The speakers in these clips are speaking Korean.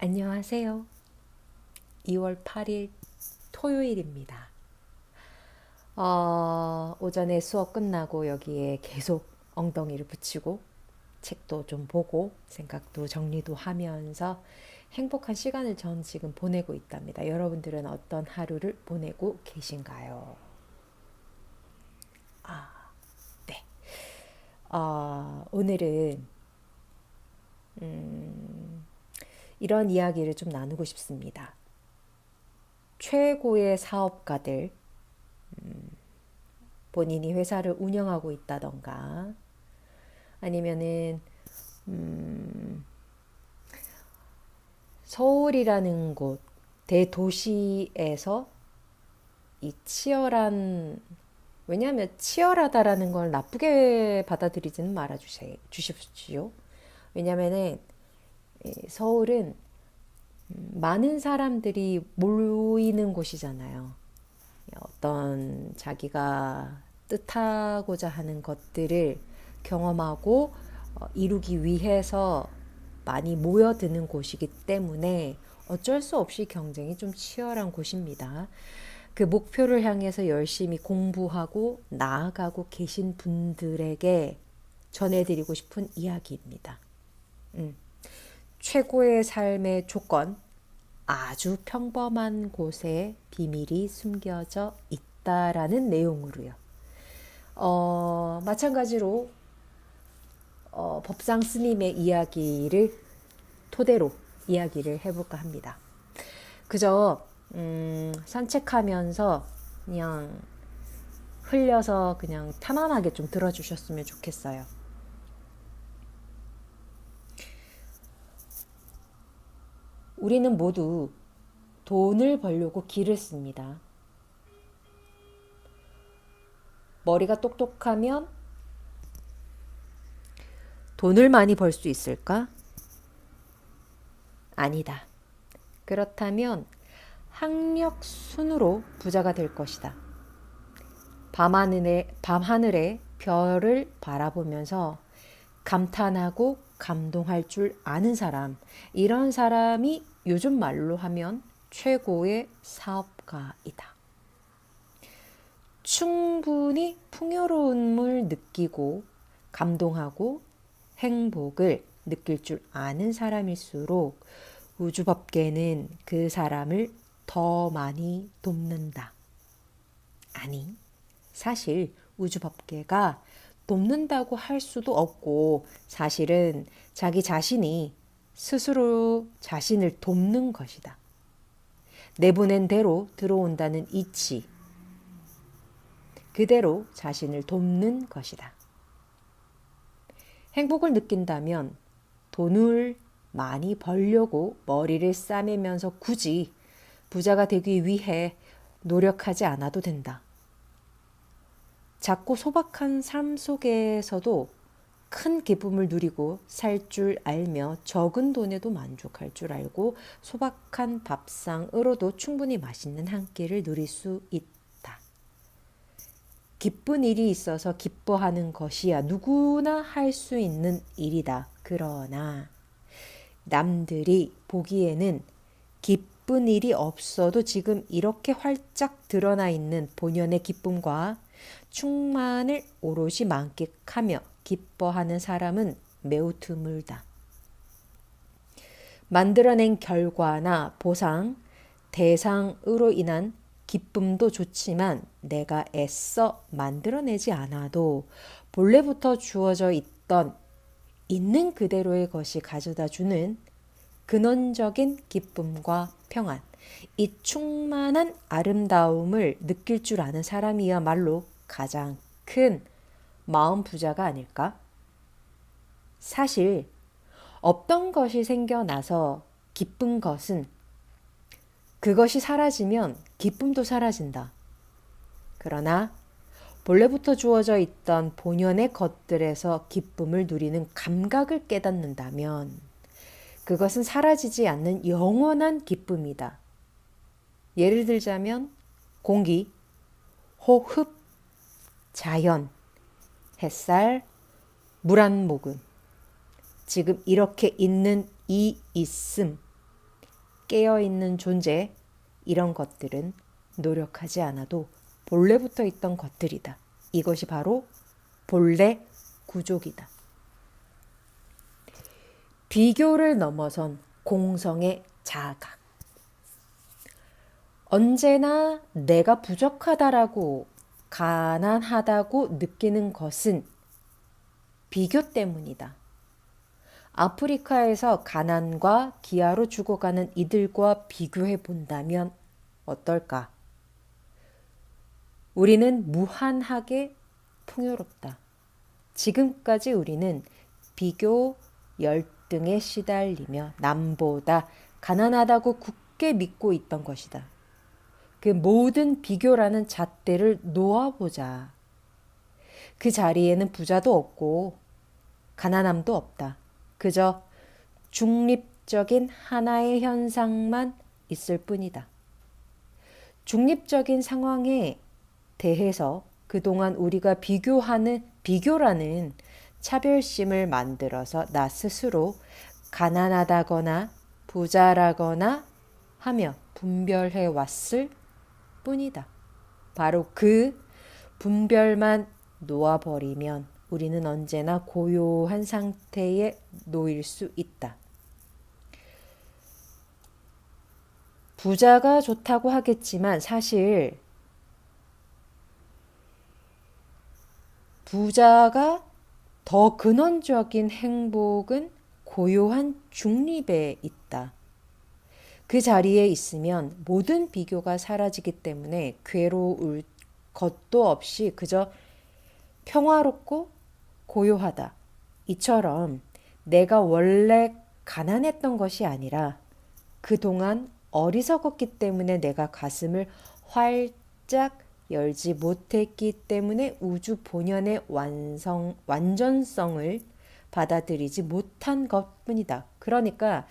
안녕하세요. 2월 8일 토요일입니다. 오전에 수업 끝나고 여기에 계속 엉덩이를 붙이고 책도 좀 보고 생각도 정리도 하면서 행복한 시간을 전 지금 보내고 있답니다. 여러분들은 어떤 하루를 보내고 계신가요? 네. 오늘은 이런 이야기를 좀 나누고 싶습니다. 최고의 사업가들, 본인이 회사를 운영하고 있다던가 아니면은 서울이라는 곳 대도시에서 이 치열한, 왜냐하면 치열하다라는 걸 나쁘게 받아들이지는 말아 주십시오. 왜냐하면은 서울은 많은 사람들이 모이는 곳이잖아요. 어떤 자기가 뜻하고자 하는 것들을 경험하고 이루기 위해서 많이 모여드는 곳이기 때문에 어쩔 수 없이 경쟁이 좀 치열한 곳입니다. 그 목표를 향해서 열심히 공부하고 나아가고 계신 분들에게 전해드리고 싶은 이야기입니다. 최고의 삶의 조건, 아주 평범한 곳에 비밀이 숨겨져 있다라는 내용으로요. 마찬가지로 법상 스님의 이야기를 토대로 이야기를 해볼까 합니다. 그저 산책하면서 그냥 흘려서 그냥 편안하게 좀 들어주셨으면 좋겠어요. 우리는 모두 돈을 벌려고 길을 씁니다. 머리가 똑똑하면 돈을 많이 벌 수 있을까? 아니다. 그렇다면 학력 순으로 부자가 될 것이다. 밤하늘에 별을 바라보면서 감탄하고 감동할 줄 아는 사람, 이런 사람이 요즘 말로 하면 최고의 사업가이다. 충분히 풍요로움을 느끼고 감동하고 행복을 느낄 줄 아는 사람일수록 우주법계는 그 사람을 더 많이 돕는다. 아니, 사실 우주법계가 돕는다고 할 수도 없고 사실은 자기 자신이 스스로 자신을 돕는 것이다. 내보낸 대로 들어온다는 이치, 그대로 자신을 돕는 것이다. 행복을 느낀다면 돈을 많이 벌려고 머리를 싸매면서 굳이 부자가 되기 위해 노력하지 않아도 된다. 작고 소박한 삶 속에서도 큰 기쁨을 누리고 살 줄 알며 적은 돈에도 만족할 줄 알고 소박한 밥상으로도 충분히 맛있는 한 끼를 누릴 수 있다. 기쁜 일이 있어서 기뻐하는 것이야 누구나 할 수 있는 일이다. 그러나 남들이 보기에는 기쁜 일이 없어도 지금 이렇게 활짝 드러나 있는 본연의 기쁨과 충만을 오롯이 만끽하며 기뻐하는 사람은 매우 드물다. 만들어낸 결과나 보상, 대상으로 인한 기쁨도 좋지만 내가 애써 만들어내지 않아도 본래부터 주어져 있던 있는 그대로의 것이 가져다 주는 근원적인 기쁨과 평안, 이 충만한 아름다움을 느낄 줄 아는 사람이야말로 가장 큰 마음 부자가 아닐까? 사실 없던 것이 생겨나서 기쁜 것은 그것이 사라지면 기쁨도 사라진다. 그러나 본래부터 주어져 있던 본연의 것들에서 기쁨을 누리는 감각을 깨닫는다면 그것은 사라지지 않는 영원한 기쁨이다. 예를 들자면 공기, 호흡, 자연, 햇살, 물 한 모금. 지금 이렇게 있는 이 있음. 깨어있는 존재, 이런 것들은 노력하지 않아도 본래부터 있던 것들이다. 이것이 바로 본래 구족이다. 비교를 넘어선 공성의 자각. 언제나 내가 부족하다라고, 가난하다고 느끼는 것은 비교 때문이다. 아프리카에서 가난과 기아로 죽어가는 이들과 비교해 본다면 어떨까? 우리는 무한하게 풍요롭다. 지금까지 우리는 비교 열등에 시달리며 남보다 가난하다고 굳게 믿고 있던 것이다. 그 모든 비교라는 잣대를 놓아보자. 그 자리에는 부자도 없고 가난함도 없다. 그저 중립적인 하나의 현상만 있을 뿐이다. 중립적인 상황에 대해서 그동안 우리가 비교라는 차별심을 만들어서 나 스스로 가난하다거나 부자라거나 하며 분별해 왔을 뿐이다. 바로 그 분별만 놓아버리면 우리는 언제나 고요한 상태에 놓일 수 있다. 부자가 좋다고 하겠지만 사실 부자가 더 근원적인 행복은 고요한 중립에 있다. 그 자리에 있으면 모든 비교가 사라지기 때문에 괴로울 것도 없이 그저 평화롭고 고요하다. 이처럼 내가 원래 가난했던 것이 아니라 그동안 어리석었기 때문에 내가 가슴을 활짝 열지 못했기 때문에 우주 본연의 완전성을 받아들이지 못한 것뿐이다. 그러니까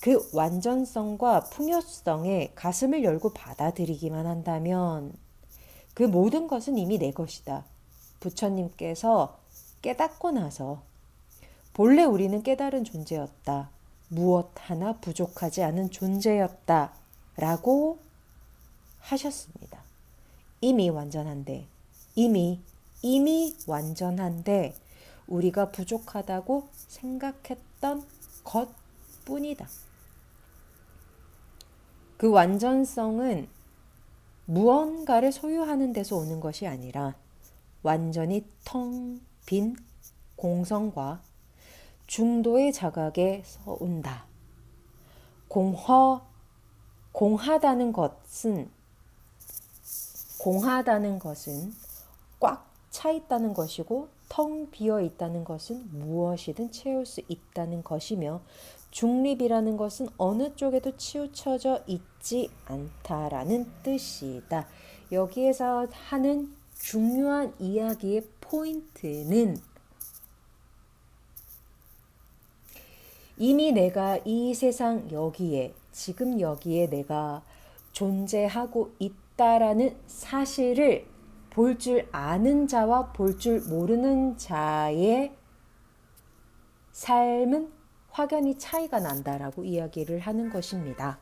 그 완전성과 풍요성에 가슴을 열고 받아들이기만 한다면 그 모든 것은 이미 내 것이다. 부처님께서 깨닫고 나서 본래 우리는 깨달은 존재였다. 무엇 하나 부족하지 않은 존재였다. 라고 하셨습니다. 이미 완전한데, 이미 완전한데 우리가 부족하다고 생각했던 것뿐이다. 그 완전성은 무언가를 소유하는 데서 오는 것이 아니라 완전히 텅 빈 공성과 중도의 자각에서 온다. 공하다는 것은 꽉 차 있다는 것이고 텅 비어 있다는 것은 무엇이든 채울 수 있다는 것이며 중립이라는 것은 어느 쪽에도 치우쳐져 있지 않다라는 뜻이다. 여기에서 하는 중요한 이야기의 포인트는 이미 내가 이 세상 여기에, 지금 여기에 내가 존재하고 있다라는 사실을 볼 줄 아는 자와 볼 줄 모르는 자의 삶은 확연히 차이가 난다라고 이야기를 하는 것입니다.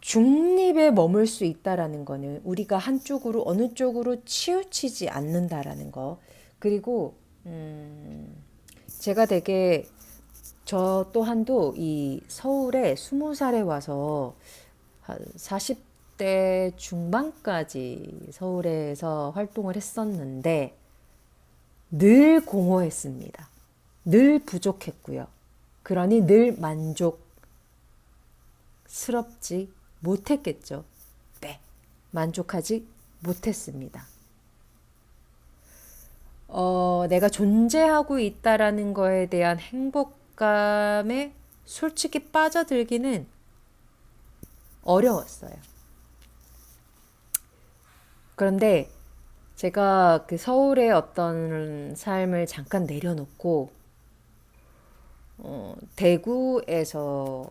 중립에 머물 수 있다라는 거는 우리가 한쪽으로 어느 쪽으로 치우치지 않는다라는 거. 그리고 제가 되게 저 또한도 이 서울에 20살에 와서 한 40대 중반까지 서울에서 활동을 했었는데 늘 공허했습니다. 늘 부족했고요. 그러니 늘 만족스럽지 못했겠죠. 네, 만족하지 못했습니다. 내가 존재하고 있다라는 거에 대한 행복감에 솔직히 빠져들기는 어려웠어요. 그런데 제가 그 서울의 어떤 삶을 잠깐 내려놓고 대구에서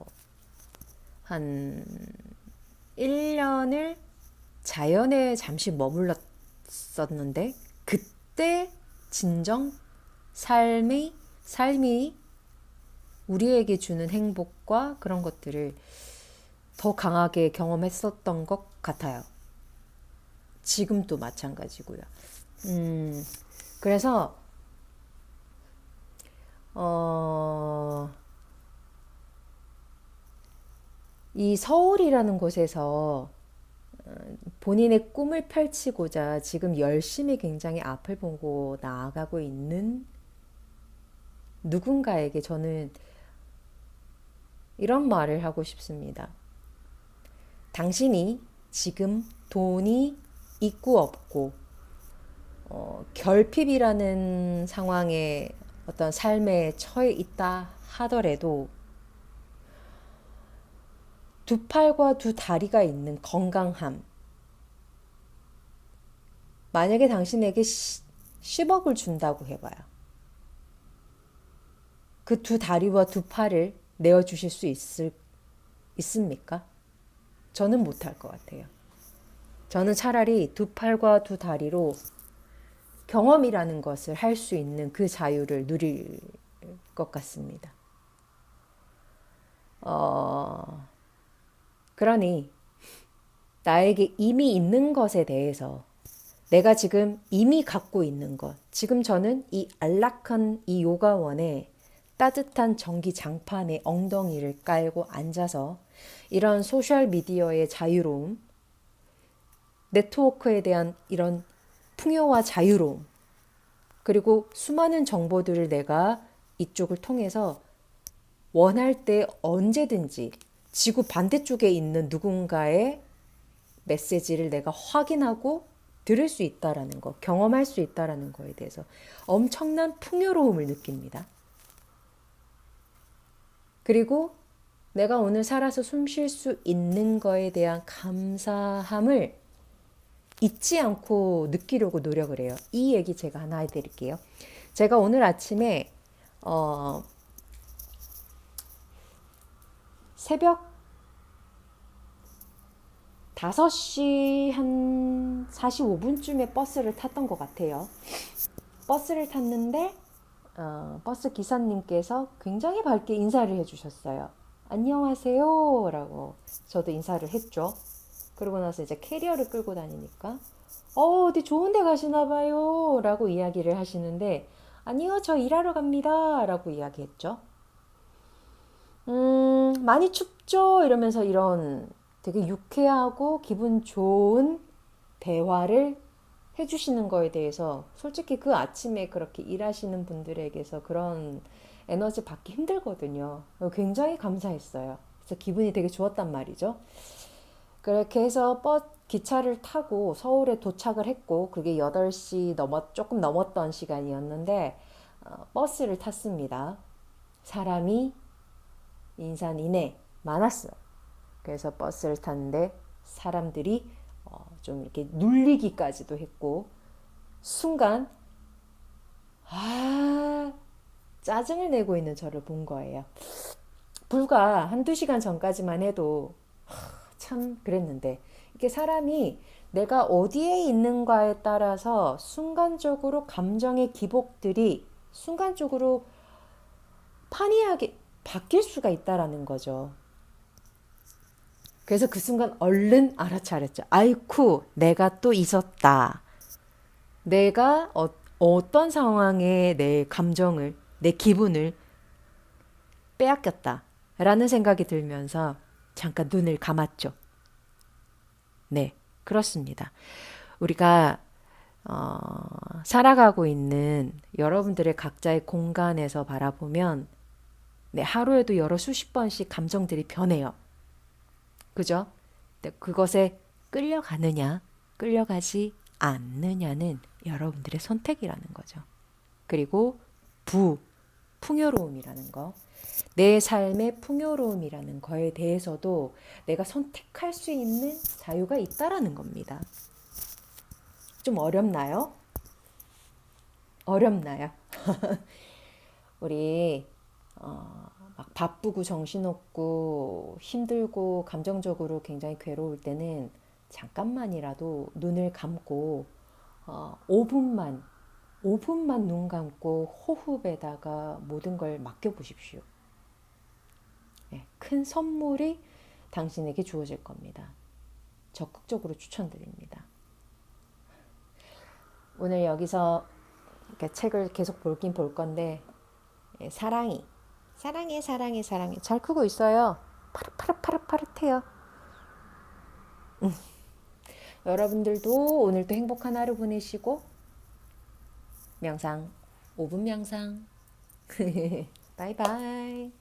한 1년을 자연에 잠시 머물렀었는데 그때 진정 삶이 우리에게 주는 행복과 그런 것들을 더 강하게 경험했었던 것 같아요. 지금도 마찬가지고요. 그래서 이 서울이라는 곳에서 본인의 꿈을 펼치고자 지금 열심히 굉장히 앞을 보고 나아가고 있는 누군가에게 저는 이런 말을 하고 싶습니다. 당신이 지금 돈이 있고 없고 결핍이라는 상황에 어떤 삶에 처해 있다 하더라도 두 팔과 두 다리가 있는 건강함. 만약에 당신에게 10억을 준다고 해봐요. 그 두 다리와 두 팔을 내어주실 수 있습니까? 저는 못할 것 같아요. 저는 차라리 두 팔과 두 다리로 경험이라는 것을 할 수 있는 그 자유를 누릴 것 같습니다. 그러니 나에게 이미 있는 것에 대해서 내가 지금 이미 갖고 있는 것, 지금 저는 이 안락한 이 요가원에 따뜻한 전기 장판에 엉덩이를 깔고 앉아서 이런 소셜미디어의 자유로움, 네트워크에 대한 이런 풍요와 자유로움, 그리고 수많은 정보들을 내가 이쪽을 통해서 원할 때 언제든지 지구 반대쪽에 있는 누군가의 메시지를 내가 확인하고 들을 수 있다라는 거, 경험할 수 있다라는 거에 대해서 엄청난 풍요로움을 느낍니다. 그리고 내가 오늘 살아서 숨 쉴 수 있는 거에 대한 감사함을 잊지 않고 느끼려고 노력을 해요. 이 얘기 제가 하나 해드릴게요. 제가 오늘 아침에 새벽 5시 한 45분쯤에 버스를 탔던 것 같아요. 버스를 탔는데 버스 기사님께서 굉장히 밝게 인사를 해주셨어요. 안녕하세요 라고 저도 인사를 했죠. 그러고 나서 이제 캐리어를 끌고 다니니까 어디 좋은 데 가시나 봐요 라고 이야기를 하시는데 아니요 저 일하러 갑니다 라고 이야기했죠. 많이 춥죠 이러면서 이런 되게 유쾌하고 기분 좋은 대화를 해주시는 거에 대해서 솔직히 그 아침에 그렇게 일하시는 분들에게서 그런 에너지 받기 힘들거든요. 굉장히 감사했어요. 그래서 기분이 되게 좋았단 말이죠. 그렇게 해서 기차를 타고 서울에 도착을 했고 그게 8시 조금 넘었던 시간이었는데 버스를 탔습니다. 사람이 인산이네 많았어요. 그래서 버스를 탔는데 사람들이 좀 이렇게 눌리기까지도 했고 순간 짜증을 내고 있는 저를 본 거예요. 불과 한두 시간 전까지만 해도 참 그랬는데 이게 사람이 내가 어디에 있는가에 따라서 순간적으로 감정의 기복들이 순간적으로 판이하게 바뀔 수가 있다라는 거죠. 그래서 그 순간 얼른 알아차렸죠. 아이쿠, 내가 또 있었다. 내가 어떤 상황에 내 감정을, 내 기분을 빼앗겼다. 라는 생각이 들면서 잠깐 눈을 감았죠. 네, 그렇습니다. 우리가 살아가고 있는 여러분들의 각자의 공간에서 바라보면 네, 하루에도 여러 수십 번씩 감정들이 변해요. 그죠? 근데 그것에 끌려가느냐, 끌려가지 않느냐는 여러분들의 선택이라는 거죠. 그리고 풍요로움이라는 거. 내 삶의 풍요로움이라는 거에 대해서도 내가 선택할 수 있는 자유가 있다라는 겁니다. 좀 어렵나요? 어렵나요? 우리 막 바쁘고 정신없고 힘들고 감정적으로 굉장히 괴로울 때는 잠깐만이라도 눈을 감고 5분만 눈 감고 호흡에다가 모든 걸 맡겨보십시오. 예, 큰 선물이 당신에게 주어질 겁니다. 적극적으로 추천드립니다. 오늘 여기서 책을 계속 볼긴 볼 건데 예, 사랑이 사랑해 사랑해 사랑해 잘 크고 있어요. 파릇파릇파릇파릇해요. 여러분들도 오늘도 행복한 하루 보내시고 명상 5분 명상 바이바이.